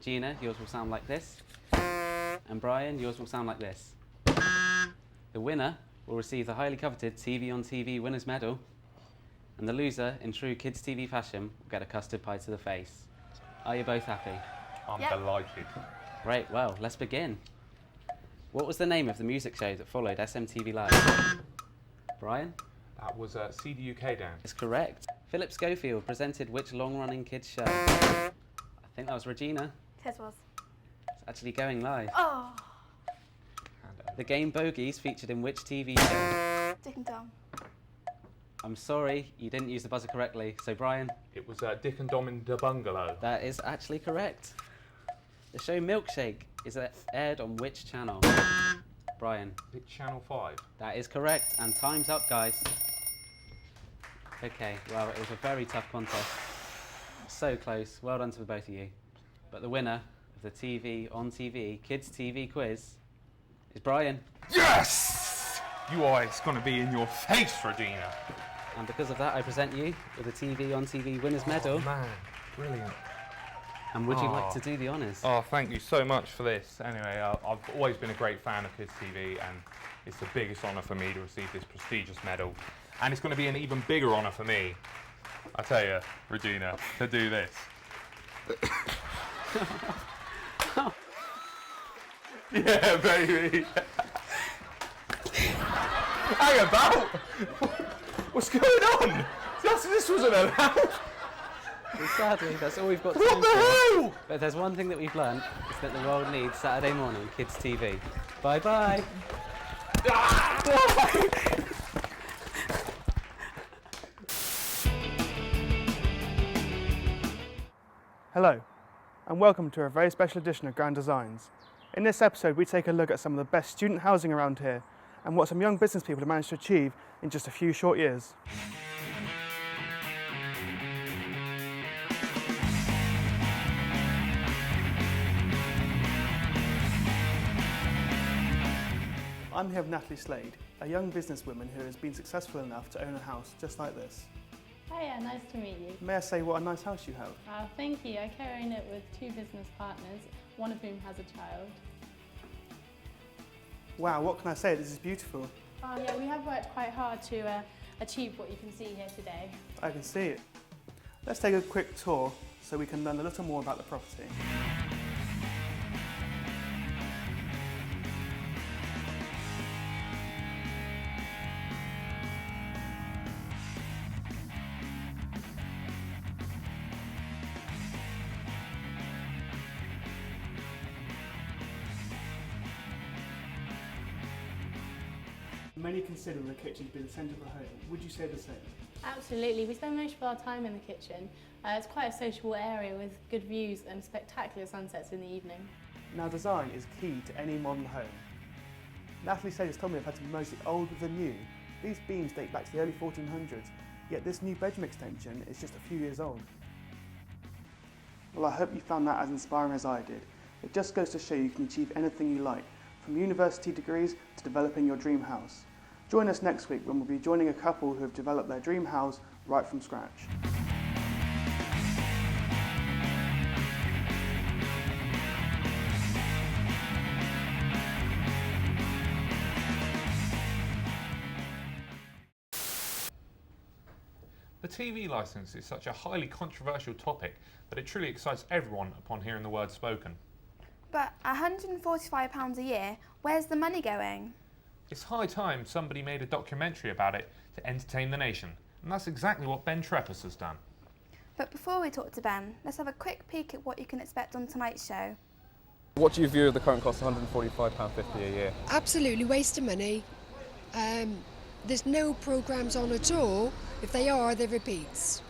Regina, yours will sound like this. And Brian, yours will sound like this. The winner will receive the highly coveted TV on TV winner's medal. And the loser, in true kids TV fashion, will get a custard pie to the face. Are you both happy? I'm delighted. Great, well, let's begin. What was the name of the music show that followed SMTV Live? Brian? That was CD UK Dan. It's correct. Philip Schofield presented which long-running kids show? I think that was Regina. His was. It's actually going live. Oh. The game Bogies featured in which TV show? Dick and Dom. I'm sorry, you didn't use the buzzer correctly. So Brian? It was Dick and Dom in the Bungalow. That is actually correct. The show Milkshake is aired on which channel? Brian? It's Channel 5. That is correct, and time's up, guys. Okay, well, it was a very tough contest. So close, well done to both of you. But the winner of the TV on TV Kids TV quiz is Brian. Yes! It's going to be in your face, Regina. And because of that, I present you with a TV on TV winner's medal. Oh man, brilliant. And would you like to do the honours? Oh, thank you so much for this. Anyway, I've always been a great fan of Kids TV, and it's the biggest honour for me to receive this prestigious medal. And it's going to be an even bigger honour for me, I tell you, Regina, to do this. Yeah, baby. Hang about. What's going on? This wasn't allowed. Well, sadly, that's all we've got to What do the for. hell? But there's one thing that we've learnt, is that the world needs Saturday morning Kids TV. Bye-bye. Hello, and welcome to a very special edition of Grand Designs. In this episode, we take a look at some of the best student housing around here and what some young business people have managed to achieve in just a few short years. I'm here with Natalie Slade, a young businesswoman who has been successful enough to own a house just like this. Hiya, nice to meet you. May I say what a nice house you have? Thank you. I co-own it with two business partners, one of whom has a child. Wow, what can I say? This is beautiful. Yeah, we have worked quite hard to achieve what you can see here today. I can see it. Let's take a quick tour so we can learn a little more about the property. Many consider the kitchen to be the centre of the home. Would you say the same? Absolutely. We spend most of our time in the kitchen. It's quite a sociable area with good views and spectacular sunsets in the evening. Now, design is key to any modern home. Natalie Slade has told me I've had to be mostly old with the new. These beams date back to the early 1400s, yet this new bedroom extension is just a few years old. Well, I hope you found that as inspiring as I did. It just goes to show you can achieve anything you like, from university degrees to developing your dream house. Join us next week when we'll be joining a couple who have developed their dream house right from scratch. The TV licence is such a highly controversial topic that it truly excites everyone upon hearing the word spoken. But £145 a year, where's the money going? It's high time somebody made a documentary about it to entertain the nation, and that's exactly what Ben Treppus has done. But before we talk to Ben, let's have a quick peek at what you can expect on tonight's show. What do you view of the current cost of £145.50 a year? Absolutely waste of money. There's no programmes on at all. If they are, they're repeats.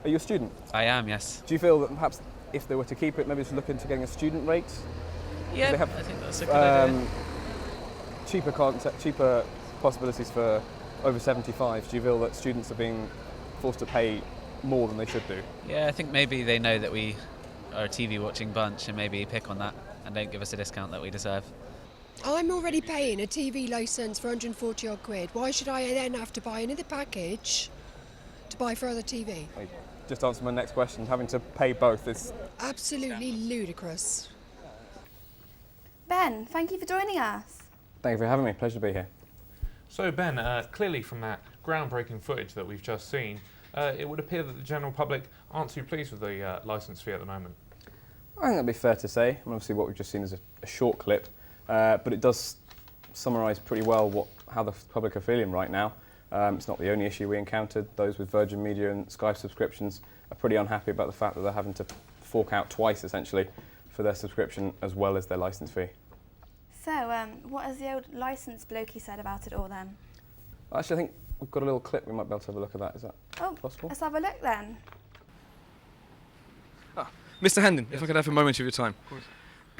Are you a student? I am, yes. Do you feel that perhaps if they were to keep it, maybe just look into getting a student rate? Yeah, they have, I think that's a good idea. Cheaper possibilities for over 75. Do you feel that students are being forced to pay more than they should do? Yeah, I think maybe they know that we are a TV watching bunch and maybe pick on that and don't give us a discount that we deserve. I'm already paying a TV licence for 140 odd quid. Why should I then have to buy another package to buy further TV? just answered my next question. Having to pay both is... Absolutely ludicrous. Ben, thank you for joining us. Thank you for having me. Pleasure to be here. So Ben, clearly from that groundbreaking footage that we've just seen, it would appear that the general public aren't too pleased with the licence fee at the moment. I think that'd be fair to say. And obviously what we've just seen is a short clip, but it does summarise pretty well how the public are feeling right now. It's not the only issue we encountered. Those with Virgin Media and Sky subscriptions are pretty unhappy about the fact that they're having to fork out twice, essentially, for their subscription as well as their licence fee. So, what has the old licence blokey said about it all then? Actually, I think we've got a little clip. We might be able to have a look at that. Is that possible? Let's have a look then. Mr. Hendon, if I could have a moment of your time. Of course.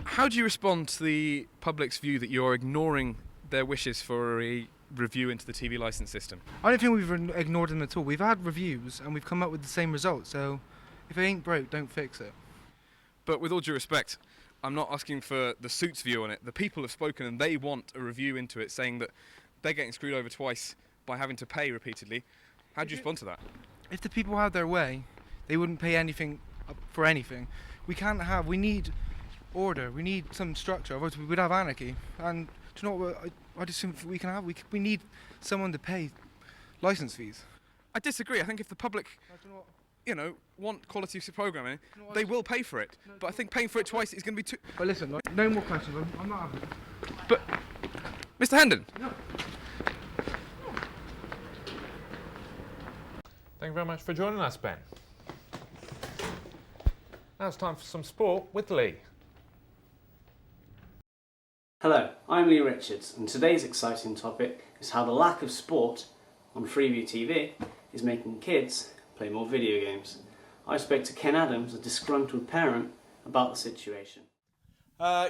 How do you respond to the public's view that you're ignoring their wishes for a review into the TV licence system? I don't think we've ignored them at all. We've had reviews and we've come up with the same result, so if it ain't broke, don't fix it. But with all due respect, I'm not asking for the Suits view on it. The people have spoken and they want a review into it, saying that they're getting screwed over twice by having to pay repeatedly. How do you respond to that? If the people had their way, they wouldn't pay anything for anything. We need order, we need some structure, otherwise we would have anarchy. And do you know what I just think we can have? We need someone to pay licence fees. I disagree. I think if the public, want quality programming, they will pay for it. But I think paying for it twice is going to be too... But listen, no more questions, I'm not having it. But, Mr. Hendon. No. Thank you very much for joining us, Ben. Now it's time for some sport with Lee. Hello, I'm Lee Richards, and today's exciting topic is how the lack of sport on Freeview TV is making kids play more video games. I spoke to Ken Adams, a disgruntled parent, about the situation.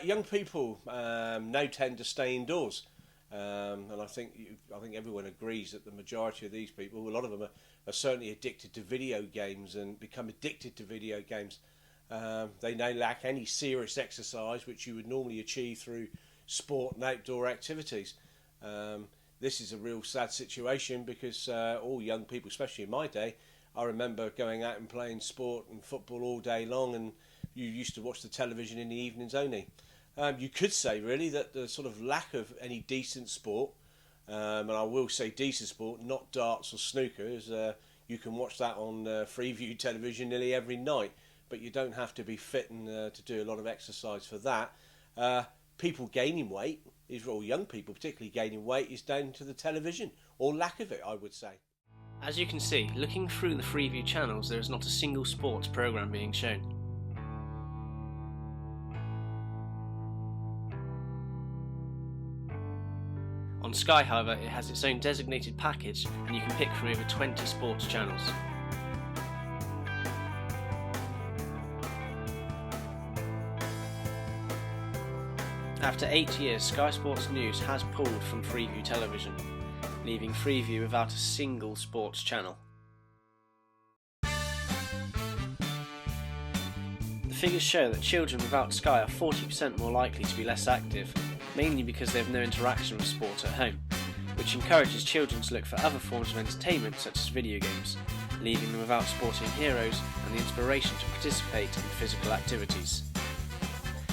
Young people now tend to stay indoors, and I think everyone agrees that the majority of these people, a lot of them are certainly addicted to video games and become addicted to video games. They now lack any serious exercise which you would normally achieve through sport and outdoor activities. This is a real sad situation because all young people, especially in my day, I remember going out and playing sport and football all day long, and you used to watch the television in the evenings only. You could say really that the sort of lack of any decent sport, and I will say decent sport, not darts or snooker, as you can watch that on Freeview television nearly every night, but you don't have to be fit and to do a lot of exercise for that. People gaining weight, or young people particularly gaining weight, is down to the television, or lack of it, I would say. As you can see, looking through the Freeview channels, there is not a single sports programme being shown. On Sky, however, it has its own designated package and you can pick from over 20 sports channels. After 8 years, Sky Sports News has pulled from Freeview television, leaving Freeview without a single sports channel. The figures show that children without Sky are 40% more likely to be less active, mainly because they have no interaction with sport at home, which encourages children to look for other forms of entertainment such as video games, leaving them without sporting heroes and the inspiration to participate in physical activities.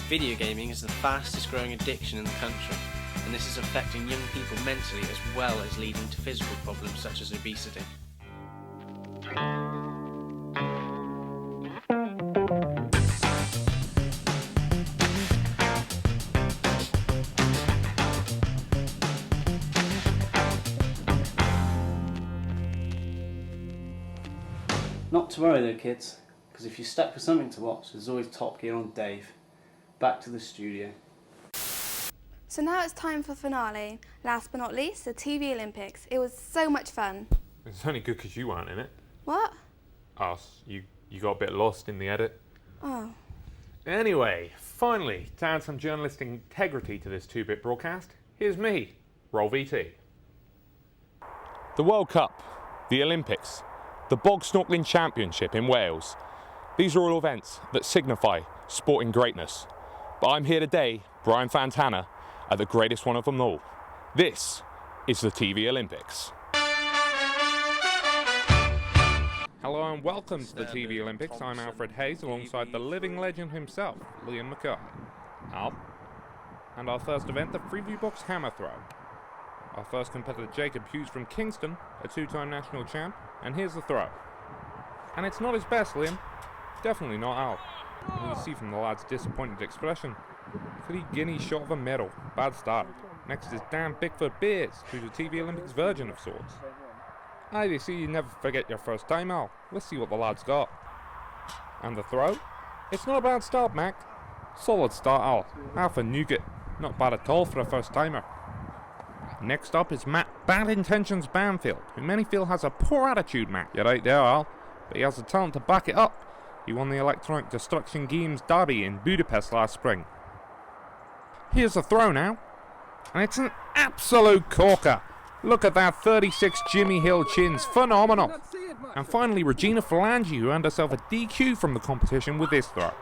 Video gaming is the fastest growing addiction in the country, and this is affecting young people mentally as well as leading to physical problems such as obesity. Not to worry though, kids, because if you're stuck for something to watch, there's always Top Gear on Dave. Back to the studio. So now it's time for the finale. Last but not least, the TV Olympics. It was so much fun. It's only good because you weren't in it. What? Us. You got a bit lost in the edit. Oh. Anyway, finally, to add some journalistic integrity to this 2-bit broadcast, here's me, Roll VT. The World Cup, the Olympics, the Bog Snorkeling Championship in Wales. These are all events that signify sporting greatness. But I'm here today, Brian Fantana, at the greatest one of them all. This is the TV Olympics. Hello Hello and welcome to the TV Olympics. I'm Alfred Hayes alongside the living legend himself, Liam McCarthy. Al. And our first event, the Freeview Box Hammer Throw. Our first competitor, Jacob Hughes from Kingston, a two-time national champ, and here's the throw. And it's not his best, Liam. Definitely not Al. And you see from the lad's disappointed expression, 3 guineas short of a medal. Bad start. Next is Dan Bickford Beers, who's a TV Olympics virgin of sorts. Aye, they say you never forget your first time, Al. Let's see what the lad's got. And the throw? It's not a bad start, Mac. Solid start, Al. Half a nougat. Not bad at all for a first timer. Next up is Matt Bad Intentions Banfield, who many feel has a poor attitude, Matt. You're right there, Al. But he has the talent to back it up. He won the Electronic Destruction Games Derby in Budapest last spring. Here's the throw now. And it's an absolute corker. Look at that 36 Jimmy Hill chins. Phenomenal. And finally, Regina Phalange, who earned herself a DQ from the competition with this throw.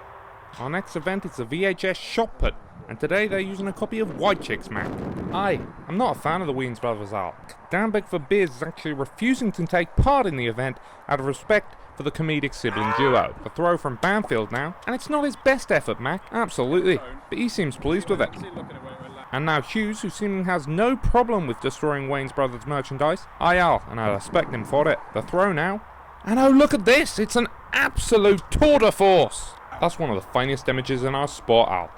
Our next event is the VHS Shot Put, and today they're using a copy of White Chicks, Mac. Aye, I'm not a fan of the Weens brothers, Al. Dan Bickford Beers is actually refusing to take part in the event out of respect for the comedic sibling duo. The throw from Banfield now, and it's not his best effort, Mac. Absolutely, but he seems pleased with it. And now Hughes, who seemingly has no problem with destroying Wayne's brothers' merchandise. Aye, Al, and I respect him for it. The throw now. And oh, look at this! It's an absolute tour de force! That's one of the finest images in our sport, Al.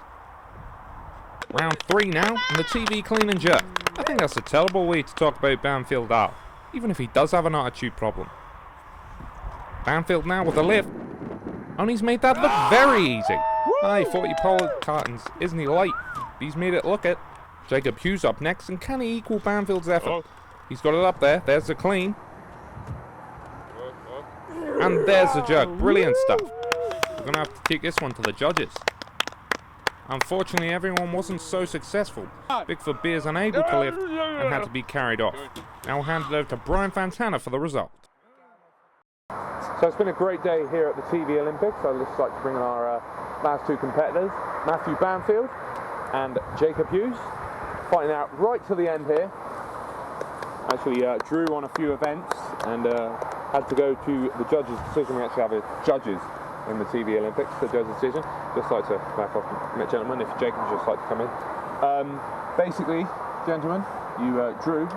Round 3 now, and the TV clean and jerk. I think that's a terrible way to talk about Banfield, Al, even if he does have an attitude problem. Banfield now with a lift. And he's made that look very easy. Aye, 40 polar cartons, isn't he light? He's made it look it. Jacob Hughes up next, and can he equal Banfield's effort? He's got it up there. There's the clean. And there's the jerk. Brilliant stuff. We're going to have to take this one to the judges. Unfortunately, everyone wasn't so successful. Bickford Beers unable to lift and had to be carried off. Now we'll hand it over to Brian Fantana for the result. So it's been a great day here at the TV Olympics. I'd just like to bring in our last 2 competitors, Matthew Banfield and Jacob Hughes, fighting out right to the end here. Actually drew on a few events and had to go to the judges' decision. We actually have a judges in the TV Olympics, the judges' decision. Just like to back off, gentlemen, if Jacob would just like to come in. Basically, gentlemen, you drew,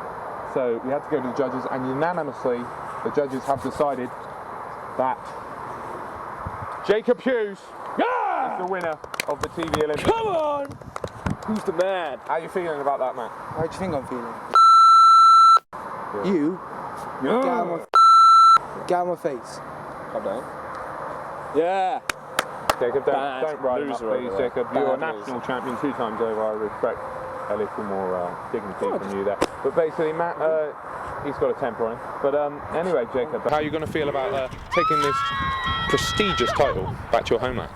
so we had to go to the judges, and unanimously the judges have decided that Jacob Hughes is the winner of the TV Olympics. Come on! Who's the man? How are you feeling about that, Matt? How do you think I'm feeling? Yeah. You? Get out of my face. Calm down. Yeah. Jacob, don't ride him up, please, Jacob. You're a national champion 2 times over. I respect a little more dignity from you there. But basically, Matt, he's got a temper on him. But anyway, Jacob, how are you going to feel about taking this prestigious title back to your homeland?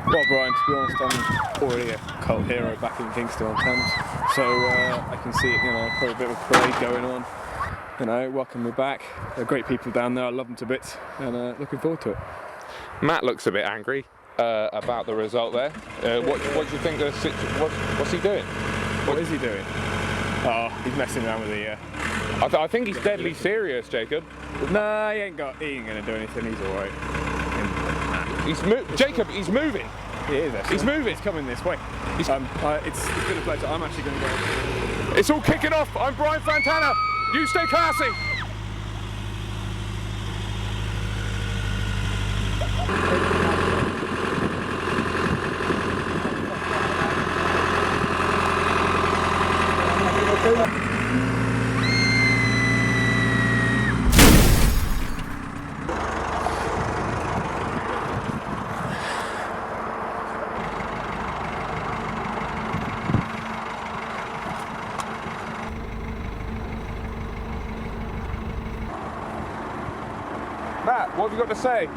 Well, Brian, to be honest, I'm already a cult hero back in Kingston on Thames, so I can see it, probably a bit of a parade going on, welcome me back. They're great people down there, I love them to bits, and looking forward to it. Matt looks a bit angry about the result there. What do you think what's he doing? What is he doing? Oh, he's messing around with the... I think he's deadly serious, Jacob. Nah, he ain't going to do anything, he's alright. Jacob, he's moving. He is actually. He's moving. He's coming this way. It's been a pleasure. I'm actually going to go. It's all kicking off. I'm Brian Fantana. You stay classy. Matt, what have you got to say?